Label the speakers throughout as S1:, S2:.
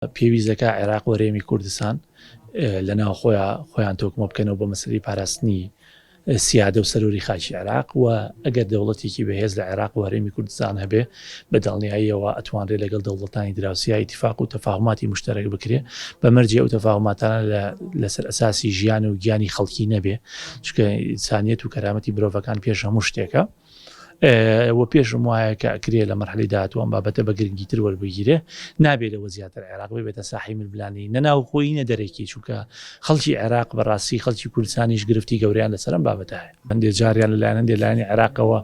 S1: پێویستەکە عێراق وەرێمی کوردستان لەناو خۆیان تۆکمە بکەنەوە بە مەسەلەی پاراستنی سیادە و سەرۆری خاکی عێراق و ئەگەر دەوڵەتێکی بەهێز لە عێراق وەرێمی کوردستان هەبێ بە دڵنیاییەوە ئەتوانرێت لەگەڵ دەوڵەتانی دراوسیا ئیتیفاق و تەفاهماتی مشتەرەک بکرێ بە مەرجێ ئەو تەفاهماتانە لەسەر ئەساسی ژیان و گیانی خەڵکی نەبێ چونکە ئینسانیەت و کەرامەتی مرۆڤەکان پێش هەموو شتێکە وە پێشم وایە کە ئەکرێ لە مەرحەلەی داهاتووە ئەم بابەتە بە گرنگیتر وەربگیرێ نابێت لەوە زیاتر عێراق بێتە ساحی ملبلانی نەناو خۆی نە دەرەکی چووکە خەڵکی عێراق بەڕاستی خەڵکی کوردستانیش گرفتی گەوریان لەسەرم بابەتە هەیە هەندێک جاریان لەلایەن هەندێک لایەنی عێراقەوە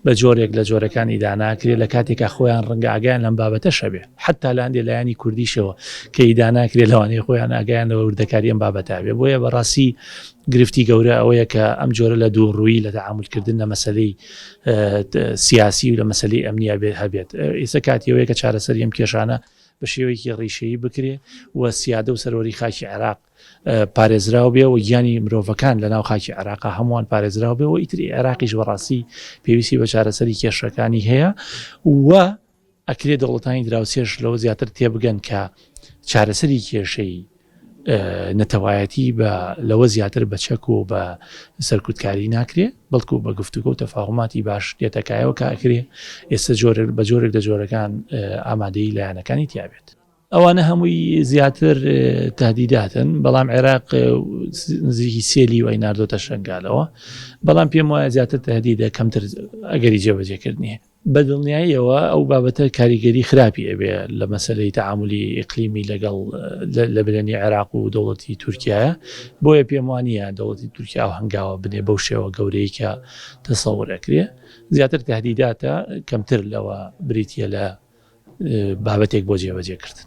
S1: بە جۆرێک لە جۆرەکانی داناکرێت لە کاتێکا خۆیان ڕەنگە ئاگیان لەم بابەتە شەبێ حتا لە هەندێک لایەنی کوردیشەوە کە ئیداناکرێت لەوانەیە خۆیان ئاگیان لە وردەکاری ئەم بابەتە بێ بۆیە بەڕاستی گرفتی گەورە ئەوەیە کە ئەم جۆرە لە دووڕووی لە تەعاملکردن لە مەسەلەی سیاسی و لە مەسەلەی ئەمنیە هەبێت ئێستا کاتیەوەیە کە چارەسەر ئەم کێشانە بە شێوەیەکی ڕیشەیی بکرێ و سیادە و سەرۆری خاکی عێراق پارێزراو بێ و گیانی مرۆڤەکان لە ناو خاکی عێراق هەمووان پارێزراو بێ و ئیتری عێراقیش بەڕاستی پێویستی بە چارەسەری کێشەکانی هەیە و ئەکرێ دەوڵەتانی دراوسێش لەوە زیاتر تێبگەن کە چارەسەری کێشەی نەتەوایەتی بە لەوە زیاتر بە چەک و بە سەرکوتکاری ناکرێ بەڵکو بە گفتوگە و تەفاهماتی باش دێتەکایەوە کاکرێ ئێستا بە جۆرێک لە جۆرەکان ئامادەی لایەنەکانی تیابێت ئەوانە هەمووی زیاتر تهدیداتن بەڵام عێراق نزیکی سێلی وای ناردۆتە شنگالەوە بەڵام پێم وایە زیاتر تهدیدە کەمتر ئەگەری جێبەجێکردنیە بەدڵنیاییەوە ئەو بابەتە کاریگەری خراپی ئەبێ لە مەسەلەی تەعاملی ئیقلیمی لەگەڵ لە بلێنی عێراق و دەوڵەتی تورکیایە بۆیە پێم وانییە دەوڵەتی تورکیا و هەنگاوە بنێ بەو شێوە گەورەی کە تەسەوڕەکرێ زیاتر تهدیداتە کەمتر لەوە بریتە لە بابەتێک بۆ جێبەجێکردن